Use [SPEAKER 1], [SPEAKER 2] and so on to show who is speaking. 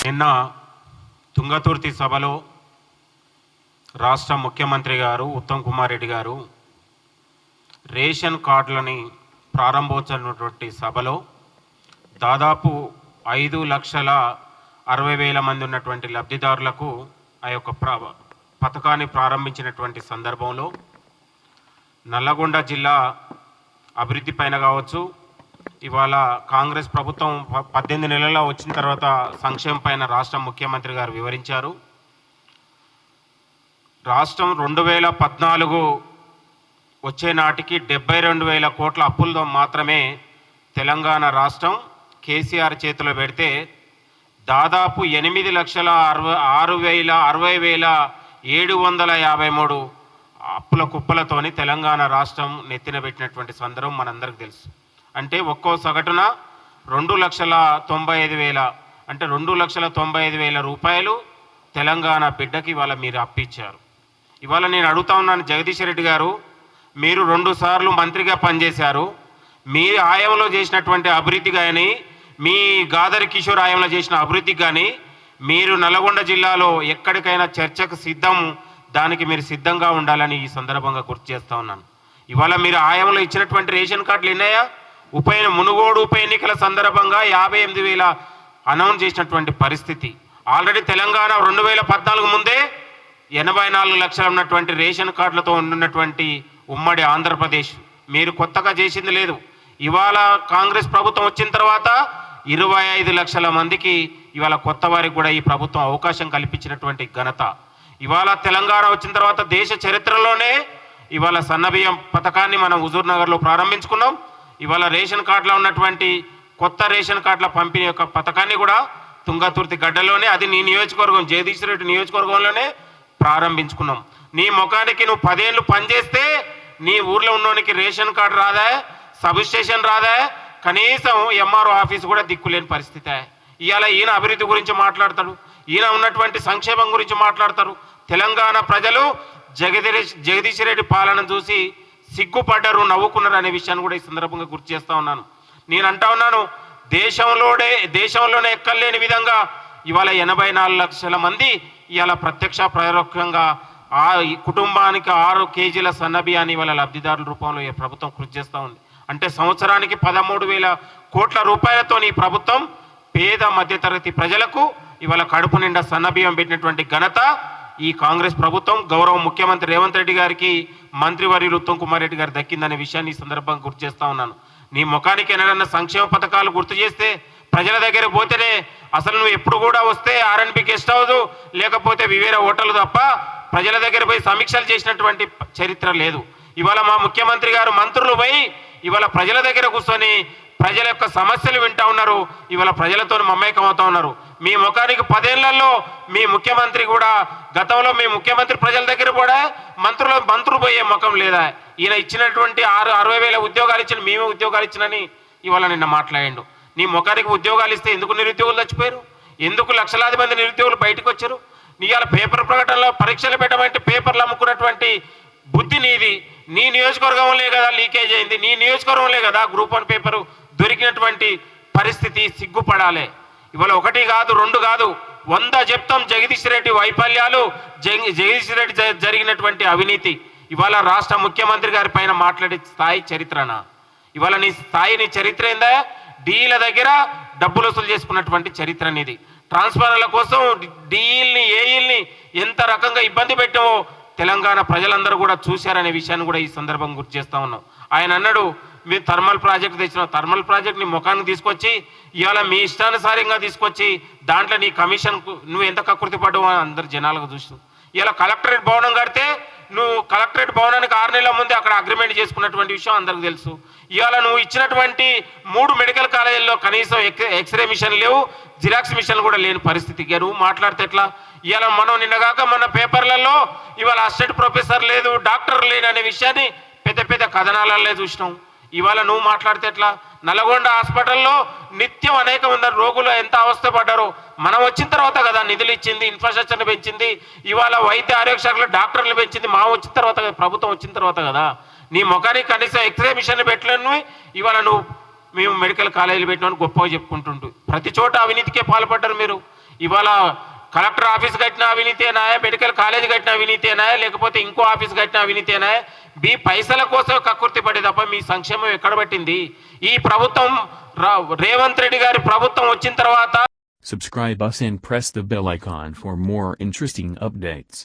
[SPEAKER 1] నిన్న తుంగతుర్తి సభలో రాష్ట్ర ముఖ్యమంత్రి గారు ఉత్తమ్ కుమార్ రెడ్డి గారు రేషన్ కార్డులని ప్రారంభోత్సవించినటువంటి సభలో దాదాపు 5,60,000 మంది ఉన్నటువంటి లబ్ధిదారులకు ఆ యొక్క పథకాన్ని ప్రారంభించినటువంటి సందర్భంలో నల్లగొండ జిల్లా అభివృద్ధి పైన కావచ్చు, ఇవాళ కాంగ్రెస్ ప్రభుత్వం 18 నెలల్లో వచ్చిన తర్వాత సంక్షేమం పైన రాష్ట్ర ముఖ్యమంత్రి గారు వివరించారు. రాష్ట్రం 2014 వచ్చే నాటికి 72,000 కోట్ల అప్పులతో మాత్రమే తెలంగాణ రాష్ట్రం కేసీఆర్ చేతిలో పెడితే దాదాపు 8,60,753 అప్పుల కుప్పలతోని తెలంగాణ రాష్ట్రం నెత్తిన పెట్టినటువంటి సందర్భం మనందరికీ తెలుసు. అంటే ఒక్కో సగటున 2,95,000 అంటే 2,95,000 రూపాయలు తెలంగాణ బిడ్డకి ఇవాళ మీరు అప్పిచ్చారు. ఇవాళ నేను అడుగుతా ఉన్నాను, జగదీష్ రెడ్డి గారు, మీరు 2 సార్లు మంత్రిగా పనిచేశారు. మీ ఆయంలో చేసినటువంటి అభివృద్ధి కానీ, మీ గాదరి కిషోర్ ఆయంలో చేసిన అభివృద్ధి కానీ, మీరు నల్గొండ జిల్లాలో ఎక్కడికైనా చర్చకు దానికి మీరు సిద్ధంగా ఉండాలని ఈ సందర్భంగా గుర్తు చేస్తూ ఉన్నాను. ఇవాళ మీరు ఆయంలో ఇచ్చినటువంటి రేషన్ కార్డులు ఎన్నాయా? మునుగోడు ఉప ఎన్నికల సందర్భంగా 58,000 అనౌన్స్ చేసినటువంటి పరిస్థితి. ఆల్రెడీ తెలంగాణ 2014 ముందే 84 లక్షలు ఉన్నటువంటి రేషన్ కార్డులతో ఉన్నటువంటి ఉమ్మడి ఆంధ్రప్రదేశ్. మీరు కొత్తగా చేసింది లేదు. ఇవాళ కాంగ్రెస్ ప్రభుత్వం వచ్చిన తర్వాత 25 లక్షల మందికి ఇవాళ కొత్త వారికి కూడా ఈ ప్రభుత్వం అవకాశం కల్పించినటువంటి ఘనత. ఇవాళ తెలంగాణ వచ్చిన తర్వాత దేశ చరిత్రలోనే ఇవాళ సన్నబియ్యం పథకాన్ని మనం హుజూర్ నగర్లో ప్రారంభించుకున్నాం. ఇవాళ రేషన్ కార్డులో ఉన్నటువంటి కొత్త రేషన్ కార్డుల పంపిణీ యొక్క పథకాన్ని కూడా తుంగతుర్తి గడ్డలోనే, అది నీ నియోజకవర్గం జగదీష్ రెడ్డి నియోజకవర్గంలోనే ప్రారంభించుకున్నాం. నీ ముఖానికి నువ్వు 10 ఏళ్ళు పనిచేస్తే నీ ఊర్లో ఉన్నోనికి రేషన్ కార్డు రాదా, సబ్ స్టేషన్ రాదా, కనీసం ఎంఆర్ఓ ఆఫీస్ కూడా దిక్కులేని పరిస్థితి. ఇవాళ ఈయన అభివృద్ధి గురించి మాట్లాడతాడు, ఈయన ఉన్నటువంటి సంక్షేమం గురించి మాట్లాడతారు. తెలంగాణ ప్రజలు జగదీష్ రెడ్డి పాలన చూసి సిగ్గుపడ్డారు, నవ్వుకున్నారు అనే విషయాన్ని కూడా ఈ సందర్భంగా గుర్తు చేస్తూ ఉన్నాను. నేను అంటా ఉన్నాను, దేశంలోనే ఎక్కలేని విధంగా ఇవాళ 84 లక్షల మంది ఇవాళ ప్రత్యక్ష పరోక్షంగా కుటుంబానికి 6 కేజీల సన్నబియ్యాన్ని ఇవాళ లబ్ధిదారుల రూపంలో ఈ ప్రభుత్వం కృషి చేస్తూ ఉంది. అంటే సంవత్సరానికి 13,000 కోట్ల రూపాయలతో ఈ ప్రభుత్వం పేద మధ్యతరగతి ప్రజలకు ఇవాళ కడుపు నిండా సన్నబియ్యం పెట్టినటువంటి ఘనత ఈ కాంగ్రెస్ ప్రభుత్వం, గౌరవ ముఖ్యమంత్రి రేవంత్ రెడ్డి గారికి, మంత్రివర్యులు ఉత్తమ్ కుమార్ రెడ్డి గారు దక్కిందనే విషయాన్ని ఈ సందర్భంగా గుర్తు చేస్తూ ఉన్నాను. నీ ముఖానికి ఏదైనా సంక్షేమ పథకాలు గుర్తు చేస్తే ప్రజల దగ్గర పోతేనే, అసలు నువ్వు ఎప్పుడు కూడా వస్తే R&B గెస్ట్ హౌస్ లేకపోతే వివేర హోటల్ తప్ప ప్రజల దగ్గర పోయి సమీక్షలు చేసినటువంటి చరిత్ర లేదు. ఇవాళ మా ముఖ్యమంత్రి గారు మంత్రులు పోయి ఇవాళ ప్రజల దగ్గర కూర్చొని ప్రజల యొక్క సమస్యలు వింటూ ఉన్నారు. ఇవాళ ప్రజలతో మమేకం అవుతూ ఉన్నారు. మీ ముఖానికి 10 ఏళ్లలో మీ ముఖ్యమంత్రి కూడా, గతంలో మీ ముఖ్యమంత్రి ప్రజల దగ్గర కూడా మంత్రులు పోయే ముఖం లేదా? ఈయన ఇచ్చినటువంటి 60,000 ఉద్యోగాలు ఇచ్చిన, మేమే ఉద్యోగాలు ఇచ్చినని ఇవాళ నిన్న మాట్లాడిండు. నీ ముఖానికి ఉద్యోగాలు ఇస్తే ఎందుకు నిరుద్యోగులు చచ్చిపోయారు? ఎందుకు లక్షలాది మంది నిరుద్యోగులు బయటకు వచ్చారు? ఇవాళ పేపర్ ప్రకటనలో పరీక్షలు పెట్టమంటే పేపర్లు అమ్ముకున్నటువంటి బుద్ధి నీది. నీ నియోజకవర్గంలో కదా లీకేజ్ అయింది, నీ నియోజకవర్గంలో కదా గ్రూప్ 1 పేపరు దొరికినటువంటి పరిస్థితి. సిగ్గుపడాలి. ఇవాళ 1 కాదు 2 కాదు 100 చెప్తాం జగదీష్ రెడ్డి వైఫల్యాలు, జగదీష్ రెడ్డి జరిగినటువంటి అవినీతి. ఇవాళ రాష్ట్ర ముఖ్యమంత్రి గారి పైన మాట్లాడే స్థాయి చరిత్రనా? ఇవాళ నీ స్థాయి, నీ చరిత్ర ఏందా? డీల దగ్గర డబ్బులు వసూలు చేసుకున్నటువంటి చరిత్ర నీది. ట్రాన్స్ఫర్ల కోసం డీల్ని, ఏఈల్ని ఎంత రకంగా ఇబ్బంది పెట్టామో తెలంగాణ ప్రజలందరూ కూడా చూశారనే విషయాన్ని కూడా ఈ సందర్భంగా గుర్తు చేస్తూ ఉన్నాం. ఆయన అన్నాడు, మీరు థర్మల్ ప్రాజెక్ట్ తెచ్చిన, థర్మల్ ప్రాజెక్ట్ నీ ముఖానికి తీసుకొచ్చి ఇవాళ మీ ఇష్టానుసారంగా తీసుకొచ్చి దాంట్లో నీ కమిషన్కు నువ్వు ఎంత కకృతి పడ్డావు అని అందరు జనాలుగా చూస్తూ, ఇలా కలెక్టరేట్ భవనం కడితే నువ్వు కలెక్టరేట్ భవనానికి 6 నెలల ముందే అక్కడ అగ్రిమెంట్ చేసుకున్నటువంటి విషయం అందరికి తెలుసు. ఇవాళ నువ్వు ఇచ్చినటువంటి 3 మెడికల్ కాలేజీల్లో కనీసం ఎక్స్రే మిషన్ లేవు, జిరాక్స్ మిషన్లు కూడా లేని పరిస్థితి. నువ్వు మాట్లాడితే ఎట్లా? ఇవాళ మనం నిన్నగాక మన పేపర్లలో ఇవాళ అసిస్టెంట్ ప్రొఫెసర్ లేదు, డాక్టర్ లేని అనే విషయాన్ని పెద్ద కథనాలలో చూసినాం. ఇవాళ నువ్వు మాట్లాడితే ఎట్లా? నల్గొండ హాస్పిటల్లో నిత్యం అనేక మంది రోగులు ఎంత అవస్థపడ్డారో మనం వచ్చిన తర్వాత కదా నిధులు ఇచ్చింది, ఇన్ఫ్రాస్ట్రక్చర్ని పెంచింది. ఇవాళ వైద్య ఆరోగ్య శాఖలో డాక్టర్లు పెంచింది మా వచ్చిన తర్వాత, ప్రభుత్వం వచ్చిన తర్వాత కదా. నీ ముఖానికి కనీసం ఎక్స్రే మిషన్లు పెట్టలేను, ఇవాళ నువ్వు మేము మెడికల్ కాలేజీలు పెట్టినామని గొప్పగా చెప్పుకుంటుంటూ ప్రతి చోట అవినీతికే పాల్పడ్డారు మీరు. ఇవాళ కలెక్టర్ ఆఫీస్ కట్టిన అవినీతేనా, మెడికల్ కాలేజ్ కట్టిన అవినీతేనా, లేకపోతే ఇంకో ఆఫీస్ కట్టిన అవినీతేనా? మీ పైసల కోసం కక్కుర్తి పడి తప్ప మీ సంక్షేమం ఎక్కడ పట్టింది? ఈ ప్రభుత్వం రేవంత్ రెడ్డి గారి ప్రభుత్వం వచ్చిన తర్వాత
[SPEAKER 2] Subscribe us and press the bell icon for more interesting updates.